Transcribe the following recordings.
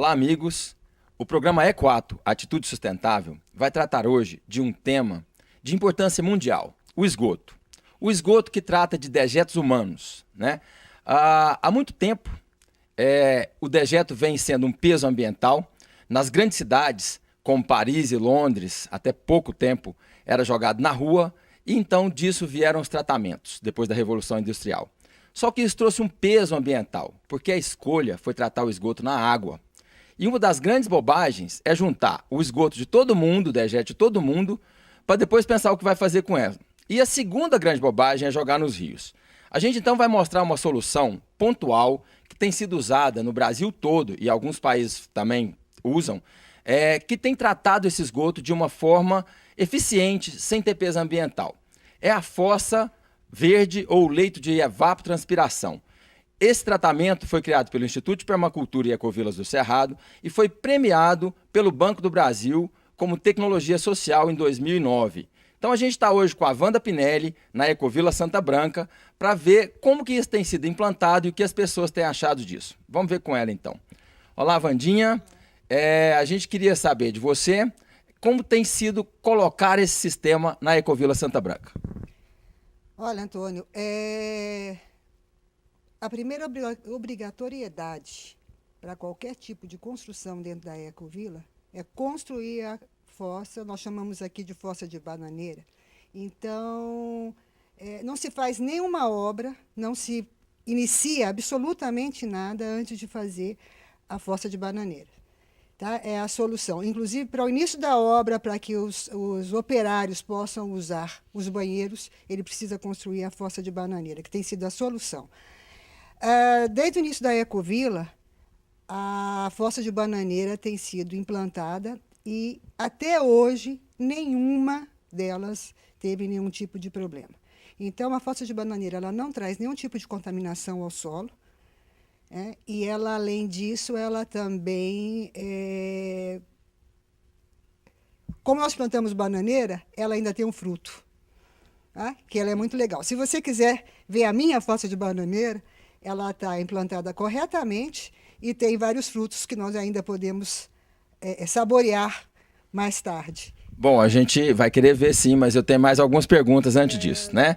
Olá, amigos. O programa E4, Atitude Sustentável, vai tratar hoje de um tema de importância mundial, o esgoto. O esgoto que trata de dejetos humanos, né? Há muito tempo, o dejeto vem sendo um peso ambiental. Nas grandes cidades, como Paris e Londres, até pouco tempo, era jogado na rua, e então disso vieram os tratamentos, depois da Revolução Industrial. Só que isso trouxe um peso ambiental, porque a escolha foi tratar o esgoto na água. E uma das grandes bobagens é juntar o esgoto de todo mundo, o dejeto de todo mundo, para depois pensar o que vai fazer com ela. E a segunda grande bobagem é jogar nos rios. A gente então vai mostrar uma solução pontual que tem sido usada no Brasil todo, e alguns países também usam, que tem tratado esse esgoto de uma forma eficiente, sem ter peso ambiental. É a fossa verde ou leito de evapotranspiração. Esse tratamento foi criado pelo Instituto de Permacultura e Ecovilas do Cerrado e foi premiado pelo Banco do Brasil como tecnologia social em 2009. Então a gente está hoje com a Wanda Pinelli, na Ecovila Santa Branca, para ver como que isso tem sido implantado e o que as pessoas têm achado disso. Vamos ver com ela então. Olá, Wandinha. A gente queria saber de você como tem sido colocar esse sistema na Ecovila Santa Branca. Olha, Antônio, a primeira obrigatoriedade para qualquer tipo de construção dentro da Ecovila é construir a fossa, nós chamamos aqui de fossa de bananeira. Então, não se faz nenhuma obra, não se inicia absolutamente nada antes de fazer a fossa de bananeira. Tá? É a solução. Inclusive, para o início da obra, para que os operários possam usar os banheiros, ele precisa construir a fossa de bananeira, que tem sido a solução. Desde o início da Ecovila, a fossa de bananeira tem sido implantada e, até hoje, nenhuma delas teve nenhum tipo de problema. Então, a fossa de bananeira ela não traz nenhum tipo de contaminação ao solo, e ela, além disso, ela também, como nós plantamos bananeira, ela ainda tem um fruto, tá? Que ela é muito legal. Se você quiser ver a minha fossa de bananeira, ela está implantada corretamente e tem vários frutos que nós ainda podemos saborear mais tarde. Bom, a gente vai querer ver sim, mas eu tenho mais algumas perguntas antes disso, né?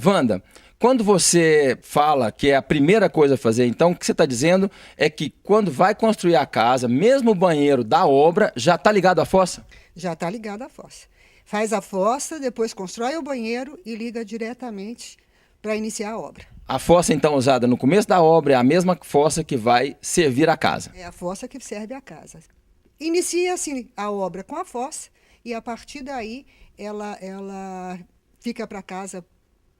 Wanda, quando você fala que é a primeira coisa a fazer, então o que você está dizendo é que quando vai construir a casa, mesmo o banheiro da obra, já está ligado à fossa? Já está ligado à fossa. Faz a fossa, depois constrói o banheiro e liga diretamente para iniciar a obra. A fossa, então, usada no começo da obra é a mesma fossa que vai servir a casa? É a fossa que serve a casa. Inicia-se a obra com a fossa e, a partir daí, ela fica para casa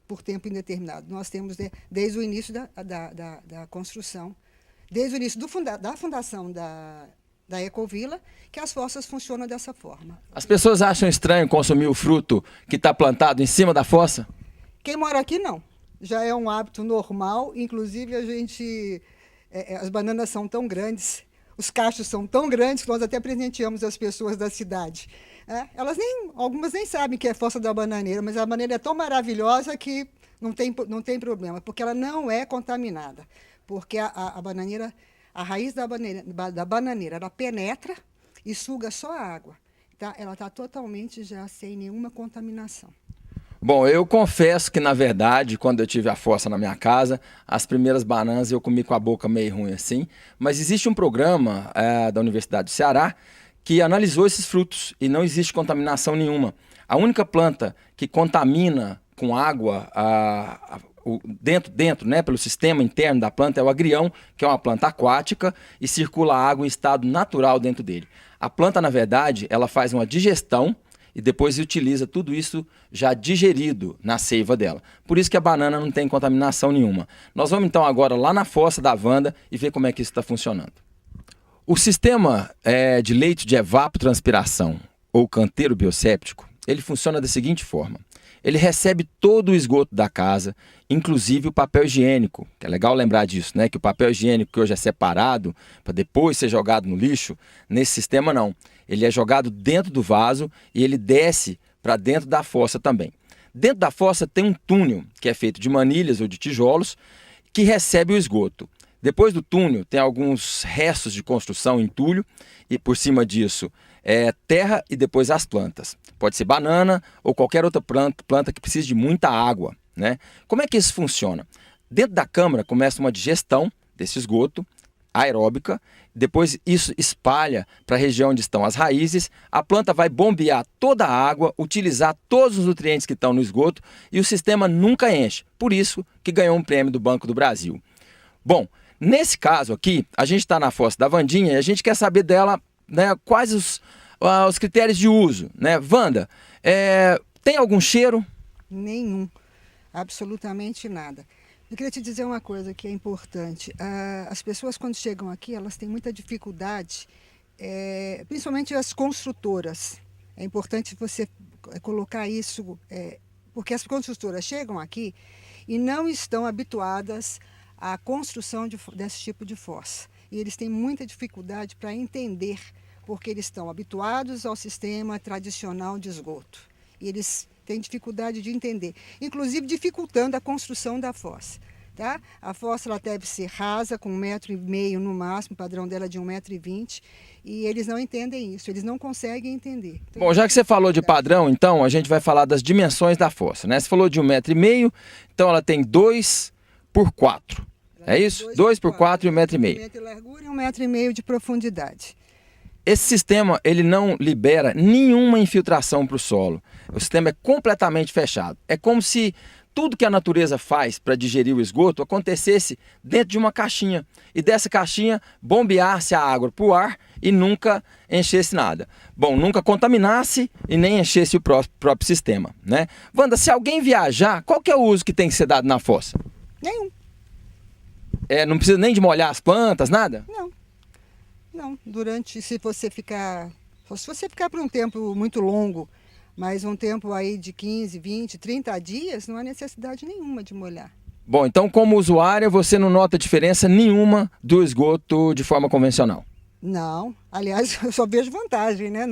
por tempo indeterminado. Nós temos, desde o início da construção, desde o início da fundação da Ecovila, que as fossas funcionam dessa forma. As pessoas acham estranho consumir o fruto que está plantado em cima da fossa? Quem mora aqui, não. Já é um hábito normal, inclusive as bananas são tão grandes, os cachos são tão grandes que nós até presenteamos as pessoas da cidade. Algumas nem sabem que é fossa da bananeira, mas a bananeira é tão maravilhosa que não tem problema, porque ela não é contaminada, porque a raiz da bananeira, ela penetra e suga só a água. Tá? Ela está totalmente já sem nenhuma contaminação. Bom, eu confesso que, na verdade, quando eu tive a fossa na minha casa, as primeiras bananas eu comi com a boca meio ruim assim, mas existe um programa da Universidade do Ceará que analisou esses frutos e não existe contaminação nenhuma. A única planta que contamina com água dentro, né, pelo sistema interno da planta é o agrião, que é uma planta aquática e circula água em estado natural dentro dele. A planta, na verdade, ela faz uma digestão e depois utiliza tudo isso já digerido na seiva dela. Por isso que a banana não tem contaminação nenhuma. Nós vamos então agora lá na fossa da Wanda e ver como é que isso está funcionando. O sistema de leito de evapotranspiração ou canteiro biosséptico, ele funciona da seguinte forma. Ele recebe todo o esgoto da casa, inclusive o papel higiênico, que é legal lembrar disso, né? Que o papel higiênico que hoje é separado para depois ser jogado no lixo, nesse sistema não. Ele é jogado dentro do vaso e ele desce para dentro da fossa também. Dentro da fossa tem um túnel, que é feito de manilhas ou de tijolos, que recebe o esgoto. Depois do túnel, tem alguns restos de construção, entulho, e por cima disso terra e depois as plantas. Pode ser banana ou qualquer outra planta que precise de muita água, né? Como é que isso funciona? Dentro da câmara começa uma digestão desse esgoto aeróbica, depois isso espalha para a região onde estão as raízes, a planta vai bombear toda a água, utilizar todos os nutrientes que estão no esgoto e o sistema nunca enche. Por isso que ganhou um prêmio do Banco do Brasil. Bom, nesse caso aqui, a gente está na fossa da Wandinha e a gente quer saber dela, né, quais os critérios de uso, né? Wanda, tem algum cheiro? Nenhum, absolutamente nada. Eu queria te dizer uma coisa que é importante. As pessoas, quando chegam aqui, elas têm muita dificuldade, principalmente as construtoras. É importante você colocar isso, porque as construtoras chegam aqui e não estão habituadas à construção desse tipo de fossa. E eles têm muita dificuldade para entender, porque eles estão habituados ao sistema tradicional de esgoto. E eles têm dificuldade de entender, inclusive dificultando a construção da fossa. Tá? A fossa ela deve ser rasa, com 1,5 m no máximo, o padrão dela é de 1,20 m, e eles não entendem isso, eles não conseguem entender. Então, bom, já que você falou de padrão, então a gente vai falar das dimensões da fossa, né? Você falou de 1,5 m, então ela tem 2 por 4. É isso? 2 por 4 e 1,5 m. 1,5 m de largura e 1,5 m de profundidade. Esse sistema ele não libera nenhuma infiltração para o solo. O sistema é completamente fechado. É como se tudo que a natureza faz para digerir o esgoto acontecesse dentro de uma caixinha. E dessa caixinha bombeasse a água para o ar e nunca enchesse nada. Bom, nunca contaminasse e nem enchesse o próprio sistema, né? Wanda, se alguém viajar, qual que é o uso que tem que ser dado na fossa? Nenhum. Não precisa nem de molhar as plantas, nada? Não, se você ficar por um tempo muito longo, mas um tempo aí de 15, 20, 30 dias, não há necessidade nenhuma de molhar. Bom, então como usuária, você não nota diferença nenhuma do esgoto de forma convencional? Não, aliás, eu só vejo vantagem, né?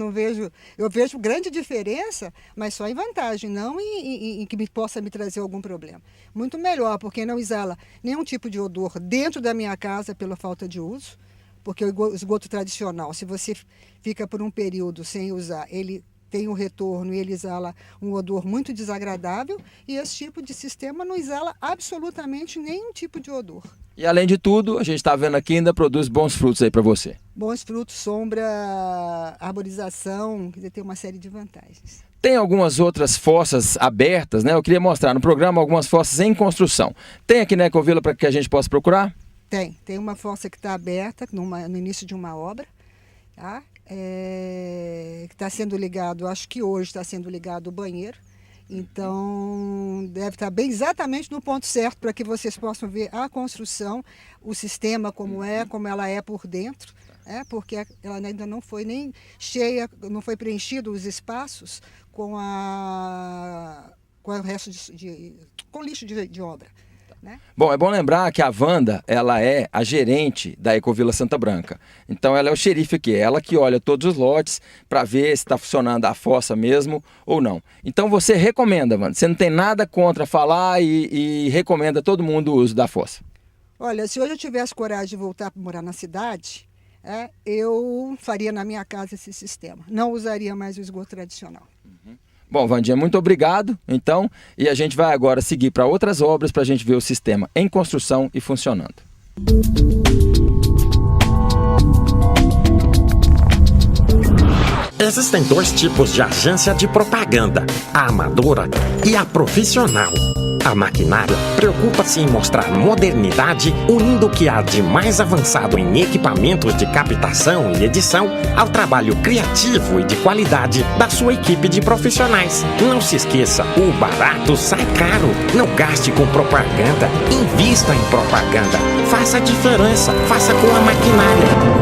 Eu vejo grande diferença, mas só em vantagem, não em que possa me trazer algum problema. Muito melhor, porque não exala nenhum tipo de odor dentro da minha casa pela falta de uso. Porque o esgoto tradicional, se você fica por um período sem usar, ele tem um retorno e ele exala um odor muito desagradável, e esse tipo de sistema não exala absolutamente nenhum tipo de odor. E além de tudo, a gente está vendo aqui, ainda produz bons frutos aí para você. Bons frutos, sombra, arborização, quer dizer, tem uma série de vantagens. Tem algumas outras fossas abertas, né? Eu queria mostrar no programa algumas fossas em construção. Tem aqui na Ecovila para que a gente possa procurar? Tem uma fossa que está aberta no início de uma obra, tá? Que está sendo ligado, acho que hoje está sendo ligado o banheiro, então deve estar bem exatamente no ponto certo para que vocês possam ver a construção, o sistema como ela é por dentro, porque ela ainda não foi nem cheia, não foi preenchido os espaços com o resto com lixo de obra. Né? Bom, é bom lembrar que a Wanda, ela é a gerente da Ecovila Santa Branca. Então ela é o xerife aqui, ela que olha todos os lotes para ver se está funcionando a fossa mesmo ou não. Então você recomenda, Wanda, você não tem nada contra falar e recomenda todo mundo o uso da fossa? Olha, se hoje eu tivesse coragem de voltar para morar na cidade, eu faria na minha casa esse sistema. Não usaria mais o esgoto tradicional. Bom, Wandinha, muito obrigado, então, e a gente vai agora seguir para outras obras para a gente ver o sistema em construção e funcionando. Existem 2 tipos de agência de propaganda, a amadora e a profissional. A maquinária preocupa-se em mostrar modernidade, unindo o que há de mais avançado em equipamentos de captação e edição ao trabalho criativo e de qualidade da sua equipe de profissionais. Não se esqueça, o barato sai caro. Não gaste com propaganda, invista em propaganda. Faça a diferença, faça com a maquinária.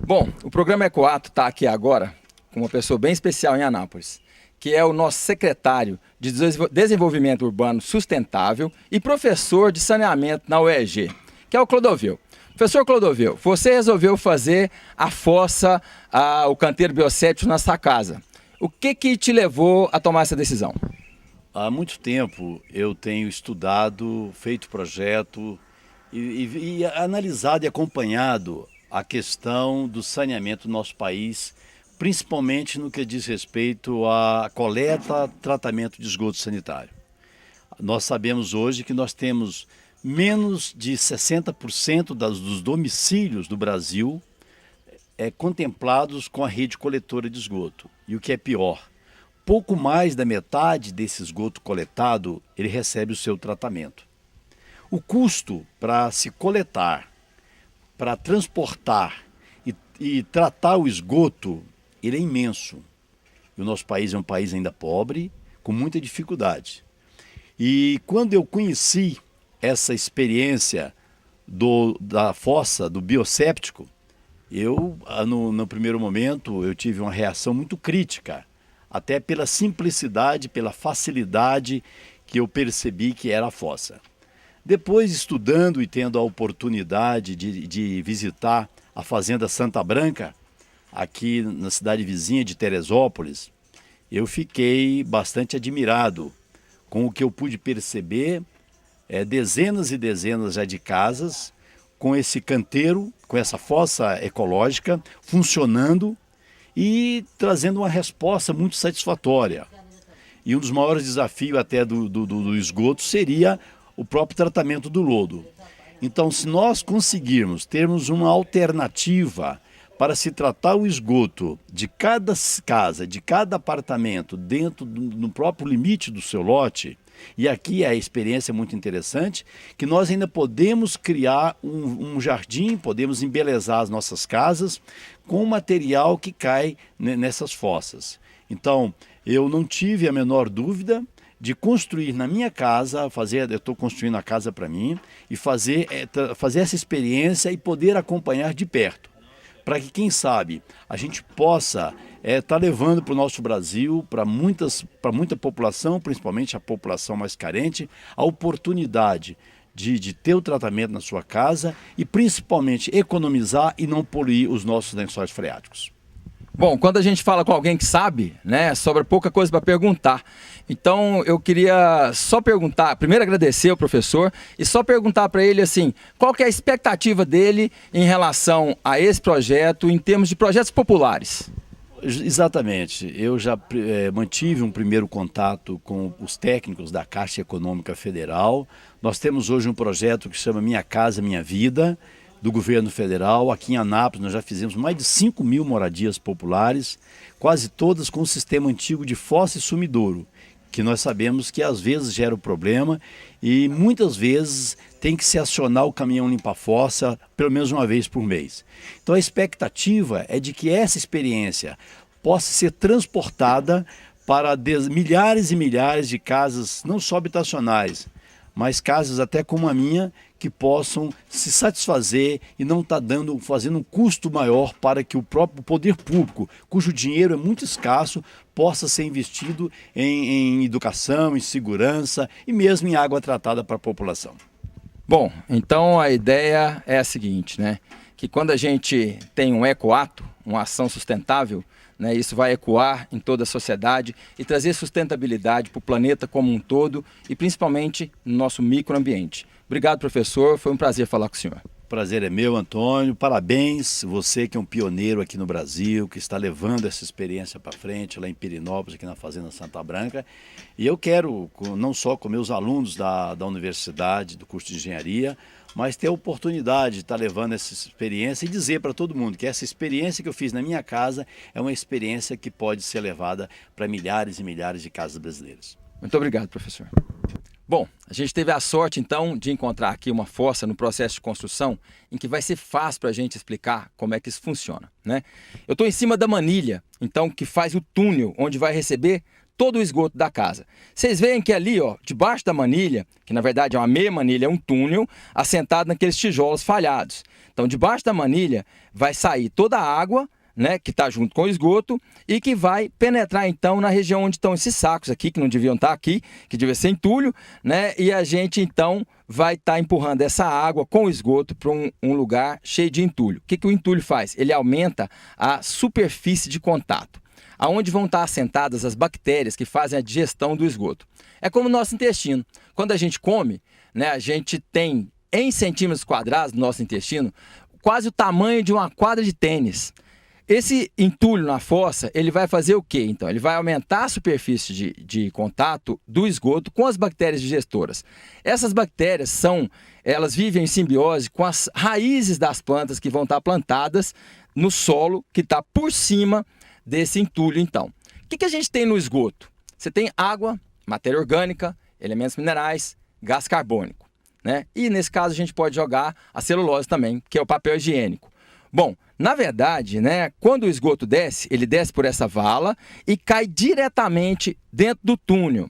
Bom, o programa Ecoato está aqui agora com uma pessoa bem especial em Anápolis, que é o nosso secretário de Desenvolvimento Urbano Sustentável e professor de saneamento na UEG, que é o Clodovil. Professor Clodovil, você resolveu fazer a fossa, o canteiro biocéptico na sua casa. O que te levou a tomar essa decisão? Há muito tempo eu tenho estudado, feito projeto e analisado e acompanhado a questão do saneamento do nosso país, principalmente no que diz respeito à coleta, tratamento de esgoto sanitário. Nós sabemos hoje que nós temos menos de 60% dos domicílios do Brasil contemplados com a rede coletora de esgoto. E o que é pior, pouco mais da metade desse esgoto coletado, ele recebe o seu tratamento. O custo para se coletar, para transportar e tratar o esgoto, ele é imenso. E o nosso país é um país ainda pobre, com muita dificuldade. E quando eu conheci essa experiência da fossa, do biosséptico, no primeiro momento, eu tive uma reação muito crítica, até pela simplicidade, pela facilidade que eu percebi que era a fossa. Depois, estudando e tendo a oportunidade de visitar a Fazenda Santa Branca, aqui na cidade vizinha de Teresópolis, eu fiquei bastante admirado com o que eu pude perceber, dezenas e dezenas já de casas, com esse canteiro, com essa fossa ecológica, funcionando e trazendo uma resposta muito satisfatória. E um dos maiores desafios até do esgoto seria o próprio tratamento do lodo. Então, se nós conseguirmos termos uma alternativa para se tratar o esgoto de cada casa, de cada apartamento, dentro do próprio limite do seu lote, e aqui a experiência é muito interessante, que nós ainda podemos criar um jardim, podemos embelezar as nossas casas com material que cai nessas fossas. Então, eu não tive a menor dúvida de construir na minha casa, eu estou construindo a casa para mim, e fazer essa experiência e poder acompanhar de perto, para que, quem sabe, a gente possa estar levando para o nosso Brasil, para muita população, principalmente a população mais carente, a oportunidade de ter o tratamento na sua casa e, principalmente, economizar e não poluir os nossos lençóis freáticos. Bom, quando a gente fala com alguém que sabe, né, sobra pouca coisa para perguntar. Então, eu queria só perguntar, primeiro agradecer ao professor e só perguntar para ele assim, qual que é a expectativa dele em relação a esse projeto, em termos de projetos populares? Exatamente. Eu já mantive um primeiro contato com os técnicos da Caixa Econômica Federal. Nós temos hoje um projeto que chama Minha Casa Minha Vida, do governo federal. Aqui em Anápolis nós já fizemos mais de 5.000 moradias populares, quase todas com o sistema antigo de fossa e sumidouro, que nós sabemos que às vezes gera um problema e muitas vezes tem que se acionar o caminhão limpa-fossa pelo menos uma vez por mês. Então a expectativa é de que essa experiência possa ser transportada para milhares e milhares de casas, não só habitacionais, mas casas até como a minha, que possam se satisfazer e não estar fazendo um custo maior para que o próprio poder público, cujo dinheiro é muito escasso, possa ser investido em educação, em segurança e mesmo em água tratada para a população. Bom, então a ideia é a seguinte, né? Que quando a gente tem um ecoato, uma ação sustentável, né, isso vai ecoar em toda a sociedade e trazer sustentabilidade para o planeta como um todo e principalmente no nosso microambiente. Obrigado, professor. Foi um prazer falar com o senhor. Prazer é meu, Antônio. Parabéns, você que é um pioneiro aqui no Brasil, que está levando essa experiência para frente lá em Pirenópolis, aqui na Fazenda Santa Branca. E eu quero, não só com meus alunos da universidade, do curso de engenharia, mas ter a oportunidade de estar levando essa experiência e dizer para todo mundo que essa experiência que eu fiz na minha casa é uma experiência que pode ser levada para milhares e milhares de casas brasileiras. Muito obrigado, professor. Bom, a gente teve a sorte, então, de encontrar aqui uma fossa no processo de construção em que vai ser fácil para a gente explicar como é que isso funciona, né? Eu estou em cima da manilha, então, que faz o túnel onde vai receber todo o esgoto da casa. Vocês veem que ali, ó, debaixo da manilha, que na verdade é uma meia manilha, é um túnel assentado naqueles tijolos falhados. Então, debaixo da manilha vai sair toda a água, né, que está junto com o esgoto e que vai penetrar então na região onde estão esses sacos aqui, que não deviam estar aqui, que devia ser entulho, né, e a gente então vai estar empurrando essa água com o esgoto para um lugar cheio de entulho. O que o entulho faz? Ele aumenta a superfície de contato. aonde vão estar assentadas as bactérias que fazem a digestão do esgoto. É como o nosso intestino. Quando a gente come, né, a gente tem em centímetros quadrados do nosso intestino quase o tamanho de uma quadra de tênis. Esse entulho na fossa, ele vai fazer o quê? Então, ele vai aumentar a superfície de contato do esgoto com as bactérias digestoras. Essas bactérias elas vivem em simbiose com as raízes das plantas que vão estar plantadas no solo que está por cima desse entulho, então. O que a gente tem no esgoto? Você tem água, matéria orgânica, elementos minerais, gás carbônico, né? E nesse caso a gente pode jogar a celulose também, que é o papel higiênico. Bom, na verdade, né, quando o esgoto desce, ele desce por essa vala e cai diretamente dentro do túnel.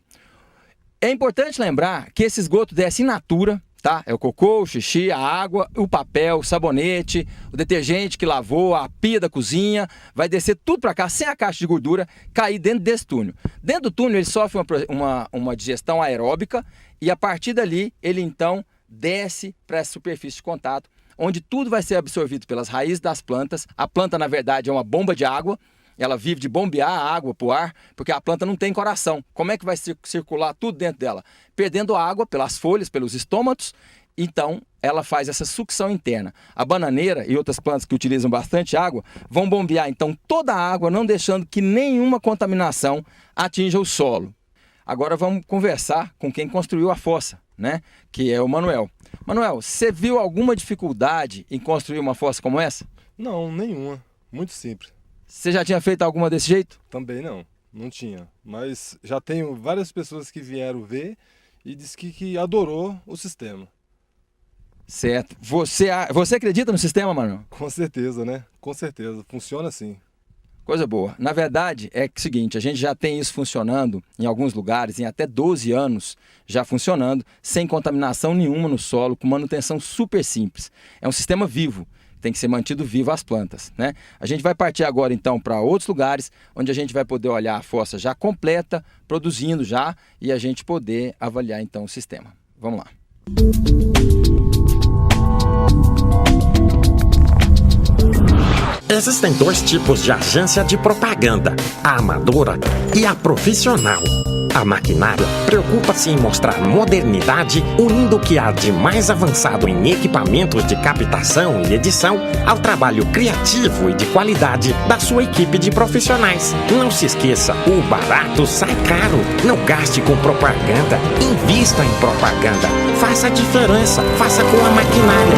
É importante lembrar que esse esgoto desce in natura, tá? É o cocô, o xixi, a água, o papel, o sabonete, o detergente que lavou, a pia da cozinha, vai descer tudo para cá, sem a caixa de gordura, cair dentro desse túnel. Dentro do túnel ele sofre uma digestão aeróbica e a partir dali ele então desce para essa superfície de contato, onde tudo vai ser absorvido pelas raízes das plantas. A planta, na verdade, é uma bomba de água. Ela vive de bombear a água para o ar, porque a planta não tem coração. Como é que vai circular tudo dentro dela? Perdendo água pelas folhas, pelos estômatos. Então, ela faz essa sucção interna. A bananeira e outras plantas que utilizam bastante água vão bombear, então, toda a água, não deixando que nenhuma contaminação atinja o solo. Agora vamos conversar com quem construiu a fossa, né? Que é o Manuel. Manuel, você viu alguma dificuldade em construir uma fossa como essa? Não, nenhuma. Muito simples. Você já tinha feito alguma desse jeito? Também não tinha. Mas já tenho várias pessoas que vieram ver e disse que adorou o sistema. Certo. Você acredita no sistema, Manuel? Com certeza, né? Com certeza. Funciona assim. Coisa boa. Na verdade, é o seguinte, a gente já tem isso funcionando em alguns lugares, em até 12 anos já funcionando, sem contaminação nenhuma no solo, com manutenção super simples. É um sistema vivo, tem que ser mantido vivo as plantas, né? A gente vai partir agora então para outros lugares, onde a gente vai poder olhar a fossa já completa, produzindo já, e a gente poder avaliar então o sistema. Vamos lá. Existem dois tipos de agência de propaganda, a amadora e a profissional. A maquinária preocupa-se em mostrar modernidade, unindo o que há de mais avançado em equipamentos de captação e edição ao trabalho criativo e de qualidade da sua equipe de profissionais. Não se esqueça, o barato sai caro. Não gaste com propaganda, invista em propaganda. Faça a diferença, faça com a maquinária.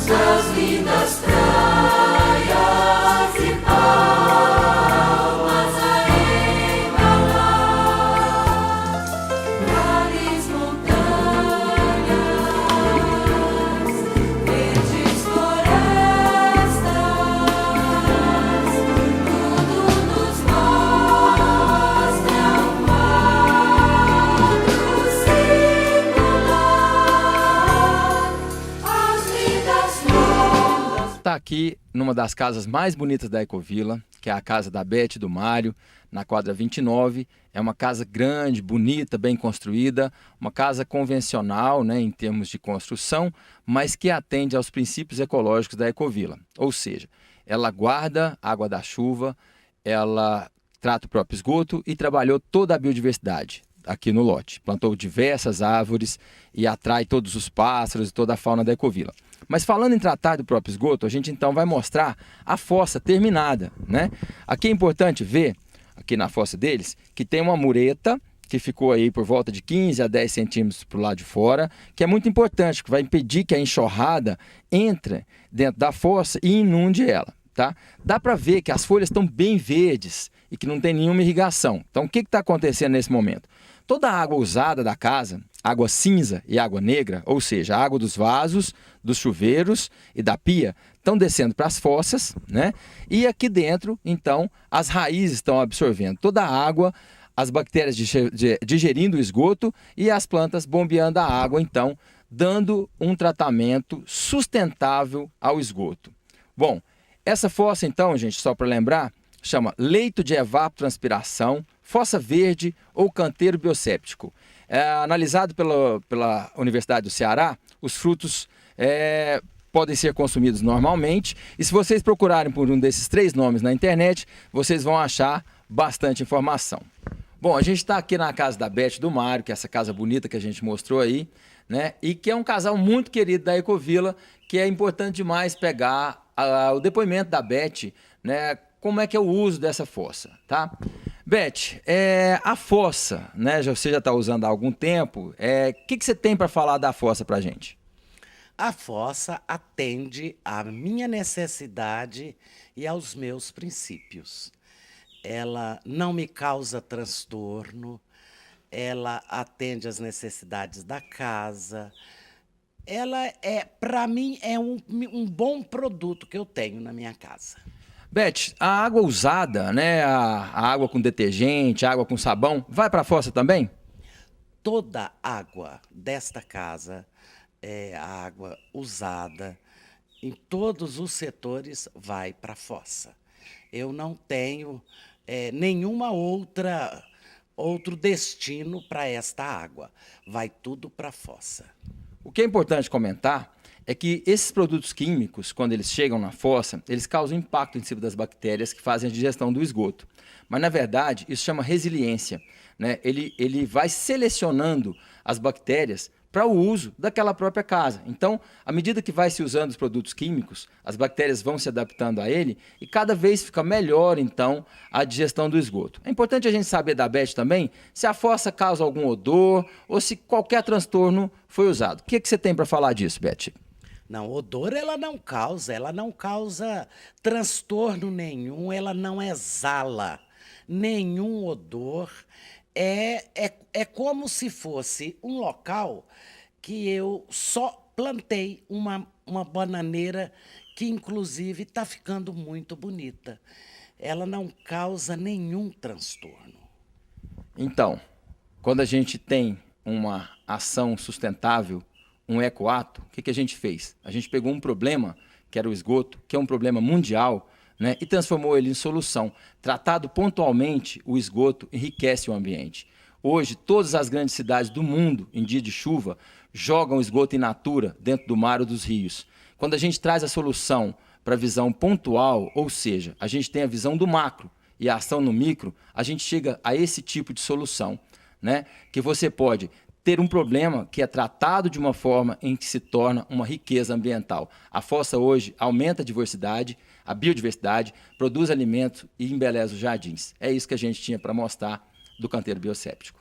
As lindas praias e palmas a embalar, vales, montanhas, verdes florestas, tudo nos mostra um quadro singular. As lindas Está aqui numa das casas mais bonitas da Ecovila, que é a casa da Beth e do Mário, na quadra 29. É uma casa grande, bonita, bem construída, uma casa convencional, né, em termos de construção, mas que atende aos princípios ecológicos da Ecovila. Ou seja, ela guarda a água da chuva, ela trata o próprio esgoto e trabalhou toda a biodiversidade aqui no lote. Plantou diversas árvores e atrai todos os pássaros e toda a fauna da Ecovila. Mas falando em tratar do próprio esgoto, a gente então vai mostrar a fossa terminada, né? Aqui é importante ver, aqui na fossa deles, que tem uma mureta que ficou aí por volta de 15 a 10 centímetros para o lado de fora, que é muito importante, que vai impedir que a enxurrada entre dentro da fossa e inunde ela. Tá? Dá para ver que as folhas estão bem verdes e que não tem nenhuma irrigação. Então, o que está acontecendo nesse momento? Toda a água usada da casa, água cinza e água negra, ou seja, a água dos vasos, dos chuveiros e da pia, estão descendo para as fossas, né? E aqui dentro, então, as raízes estão absorvendo toda a água, as bactérias digerindo o esgoto e as plantas bombeando a água, então, dando um tratamento sustentável ao esgoto. Bom, essa fossa, então, gente, só para lembrar, chama leito de evapotranspiração, fossa verde ou canteiro biosséptico. Analisado pela Universidade do Ceará, os frutos podem ser consumidos normalmente, e se vocês procurarem por um desses 3 nomes na internet, vocês vão achar bastante informação. Bom, a gente está aqui na casa da Beth e do Mário, que é essa casa bonita que a gente mostrou aí, né? E que é um casal muito querido da Ecovila, que é importante demais pegar o depoimento da Beth, né? Como é que é o uso dessa fossa, tá? Beth, a fossa, né? Você já está usando há algum tempo. O que você tem para falar da fossa para a gente? A fossa atende à minha necessidade e aos meus princípios. Ela não me causa transtorno, ela atende às necessidades da casa. Ela para mim, é um bom produto que eu tenho na minha casa. Beth, a água usada, né? A água com detergente, a água com sabão, vai para a fossa também? Toda água desta casa é água usada, em todos os setores vai para a fossa. Eu não tenho nenhuma outro destino para esta água. Vai tudo para a fossa. O que é importante comentar é que esses produtos químicos, quando eles chegam na fossa, eles causam impacto em cima das bactérias que fazem a digestão do esgoto. Mas, na verdade, isso chama resiliência, né? Ele vai selecionando as bactérias para o uso daquela própria casa. Então, à medida que vai se usando os produtos químicos, as bactérias vão se adaptando a ele e cada vez fica melhor, então, a digestão do esgoto. É importante a gente saber da Beth também se a fossa causa algum odor ou se qualquer transtorno foi usado. O que você tem para falar disso, Beth? Não, odor ela não causa transtorno nenhum, ela não exala nenhum odor. É como se fosse um local que eu só plantei uma bananeira que, inclusive, está ficando muito bonita. Ela não causa nenhum transtorno. Então, quando a gente tem uma ação sustentável, um ecoato, o que a gente fez? A gente pegou um problema, que era o esgoto, que é um problema mundial, né, e transformou ele em solução. Tratado pontualmente, o esgoto enriquece o ambiente. Hoje, todas as grandes cidades do mundo, em dia de chuva, jogam esgoto in natura dentro do mar ou dos rios. Quando a gente traz a solução para a visão pontual, ou seja, a gente tem a visão do macro e a ação no micro, a gente chega a esse tipo de solução, né, que você pode ter um problema que é tratado de uma forma em que se torna uma riqueza ambiental. A fossa hoje aumenta a diversidade, a biodiversidade, produz alimentos e embeleza os jardins. É isso que a gente tinha para mostrar do canteiro biosséptico.